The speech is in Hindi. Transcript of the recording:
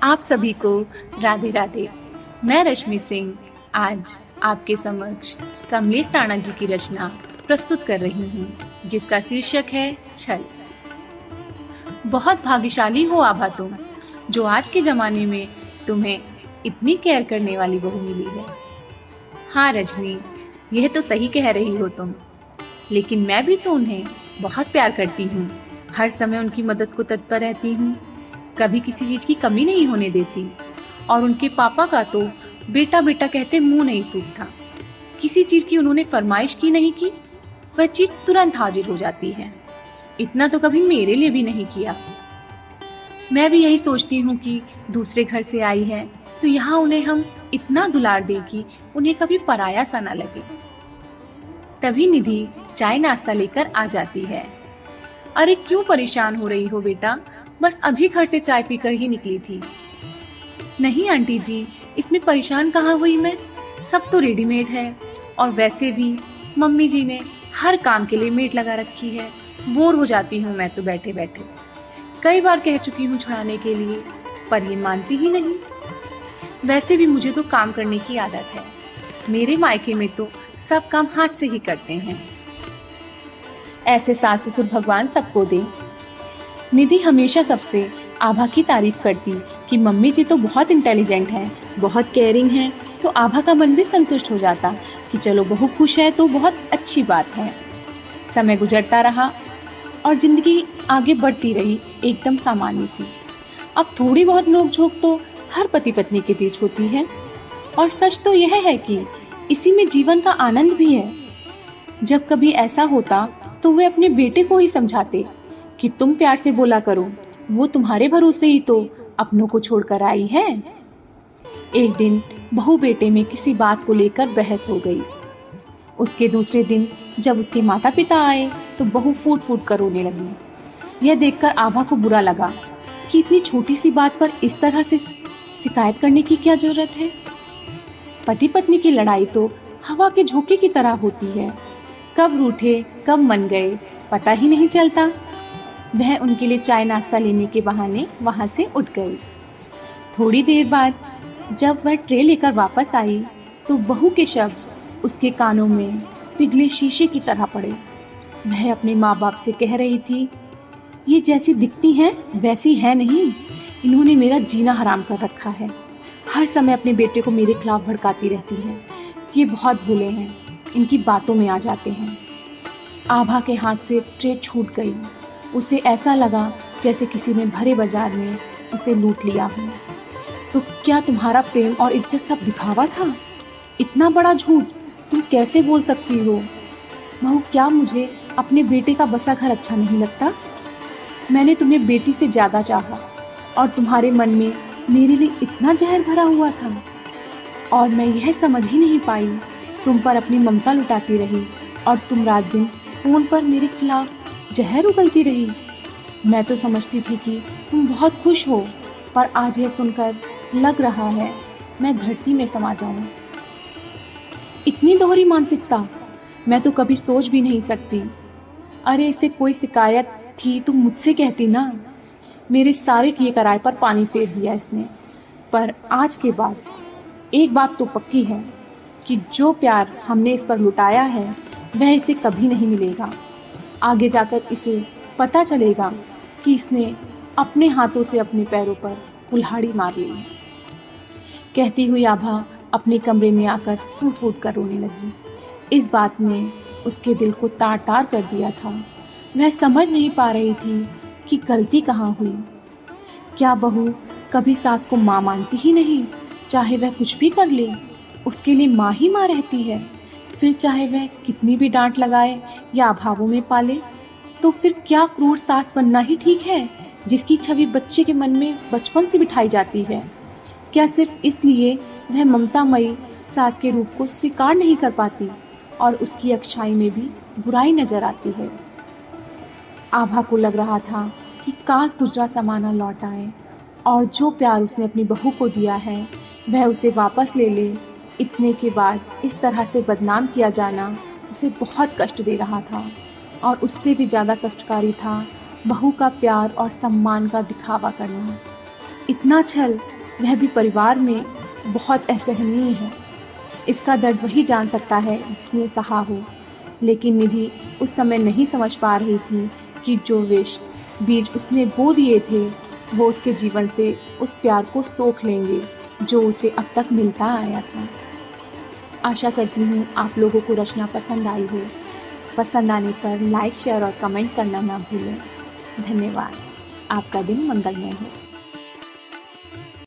आप सभी को राधे राधे। मैं रश्मि सिंह आज आपके समक्ष कमलेश राणा जी की रचना प्रस्तुत कर रही हूँ, जिसका शीर्षक है छल। बहुत भाग्यशाली हो आभा तुम, जो आज के जमाने में तुम्हें इतनी केयर करने वाली बहू मिली है। हाँ रजनी, यह तो सही कह रही हो तुम, लेकिन मैं भी तो उन्हें बहुत प्यार करती हूँ। हर समय उनकी मदद को तत्पर रहती हूँ, कभी किसी चीज की कमी नहीं होने देती। और उनके पापा का तो बेटा बेटा कहते मुंह नहीं सूखता। किसी चीज की उन्होंने फरमाइश की नहीं की, वह चीज तुरंत हाजिर हो जाती है। इतना तो कभी मेरे लिए भी नहीं किया। मैं भी यही सोचती हूँ कि दूसरे घर से आई है तो यहाँ उन्हें हम इतना दुलार दें कि उन्हें कभी पराया सा ना लगे। तभी निधि चाय नाश्ता लेकर आ जाती है। अरे क्यों परेशान हो रही हो बेटा? बस अभी घर से चाय पीकर ही निकली थी। नहीं आंटी जी, इसमें परेशान कहाँ हुई मैं, सब तो रेडीमेड है। और वैसे भी मम्मी जी ने हर काम के लिए मेड लगा रखी है। बोर हो जाती हूँ मैं तो बैठे बैठे। कई बार कह चुकी हूँ छुड़ाने के लिए, पर ये मानती ही नहीं। वैसे भी मुझे तो काम करने की आदत है। मेरे मायके में तो सब काम हाथ से ही करते हैं। ऐसे सास ससुर भगवान सबको दे। निधि हमेशा सबसे आभा की तारीफ करती कि मम्मी जी तो बहुत इंटेलिजेंट हैं, बहुत केयरिंग हैं। तो आभा का मन भी संतुष्ट हो जाता कि चलो बहू खुश है तो बहुत अच्छी बात है। समय गुजरता रहा और जिंदगी आगे बढ़ती रही एकदम सामान्य सी। अब थोड़ी बहुत नोक-झोंक तो हर पति पत्नी के बीच होती है, और सच तो यह है कि इसी में जीवन का आनंद भी है। जब कभी ऐसा होता तो वे अपने बेटे को ही समझाते कि तुम प्यार से बोला करो, वो तुम्हारे भरोसे ही तो अपनों को छोड़कर आई है। एक दिन बहू बेटे में किसी बात को लेकर बहस हो गई। उसके दूसरे दिन जब उसके माता पिता आए तो बहू फूट फूट कर रोने लगी। यह देखकर आभा को बुरा लगा कि इतनी छोटी सी बात पर इस तरह से शिकायत करने की क्या जरूरत है। पति पत्नी की लड़ाई तो हवा के झोंके की तरह होती है, कब रूठे कब मन गए पता ही नहीं चलता। वह उनके लिए चाय नाश्ता लेने के बहाने वहां से उठ गई। थोड़ी देर बाद जब वह ट्रे लेकर वापस आई तो बहू के शब्द उसके कानों में पिघले शीशे की तरह पड़े। वह अपने माँ बाप से कह रही थी, ये जैसी दिखती हैं वैसी है नहीं, इन्होंने मेरा जीना हराम कर रखा है। हर समय अपने बेटे को मेरे खिलाफ भड़काती रहती है। ये बहुत भूले हैं, इनकी बातों में आ जाते हैं। आभा के हाथ से ट्रे छूट गई। उसे ऐसा लगा जैसे किसी ने भरे बाजार में उसे लूट लिया हो। तो क्या तुम्हारा प्रेम और इज्जत सब दिखावा था? इतना बड़ा झूठ तुम कैसे बोल सकती हो? बहू, क्या मुझे अपने बेटे का बसा घर अच्छा नहीं लगता? मैंने तुम्हें बेटी से ज़्यादा चाहा और तुम्हारे मन में मेरे लिए इतना जहर भरा हुआ था, और मैं यह समझ ही नहीं पाई। तुम पर अपनी ममता लुटाती रही और तुम रात दिन फ़ोन पर मेरे खिलाफ जहर उगलती रही। मैं तो समझती थी कि तुम बहुत खुश हो, पर आज यह सुनकर लग रहा है मैं धरती में समा जाऊं। इतनी दोहरी मानसिकता मैं तो कभी सोच भी नहीं सकती। अरे इसे कोई शिकायत थी तो मुझसे कहती ना। मेरे सारे किए कराए पर पानी फेर दिया इसने। पर आज के बाद एक बात तो पक्की है कि जो प्यार हमने इस पर लुटाया है वह इसे कभी नहीं मिलेगा। आगे जाकर इसे पता चलेगा कि इसने अपने हाथों से अपने पैरों पर कुल्हाड़ी मार ली। कहती हुई आभा अपने कमरे में आकर फूट फूट कर रोने लगी। इस बात ने उसके दिल को तार तार कर दिया था। वह समझ नहीं पा रही थी कि गलती कहाँ हुई। क्या बहू कभी सास को माँ मानती ही नहीं? चाहे वह कुछ भी कर ले, उसके लिए माँ ही माँ रहती है। फिर चाहे वह कितनी भी डांट लगाए या अभावों में पाले, तो फिर क्या क्रूर सास बनना ही ठीक है, जिसकी छवि बच्चे के मन में बचपन से बिठाई जाती है? क्या सिर्फ इसलिए वह ममतामयी सास के रूप को स्वीकार नहीं कर पाती और उसकी अच्छाई में भी बुराई नजर आती है? आभा को लग रहा था कि काश गुजरा ज़माना लौट आए और जो प्यार उसने अपनी बहू को दिया है वह उसे वापस ले ले। इतने के बाद इस तरह से बदनाम किया जाना उसे बहुत कष्ट दे रहा था, और उससे भी ज़्यादा कष्टकारी था बहू का प्यार और सम्मान का दिखावा करना। इतना छल, वह भी परिवार में, बहुत असहनीय है। इसका दर्द वही जान सकता है जिसने सहा हो। लेकिन निधि उस समय नहीं समझ पा रही थी कि जो बीज उसने बो दिए थे वो उसके जीवन से उस प्यार को सोख लेंगे जो उसे अब तक मिलता आया था। आशा करती हूँ आप लोगों को रचना पसंद आई हो। पसंद आने पर लाइक, शेयर और कमेंट करना ना भूलें। धन्यवाद। आपका दिन मंगलमय हो।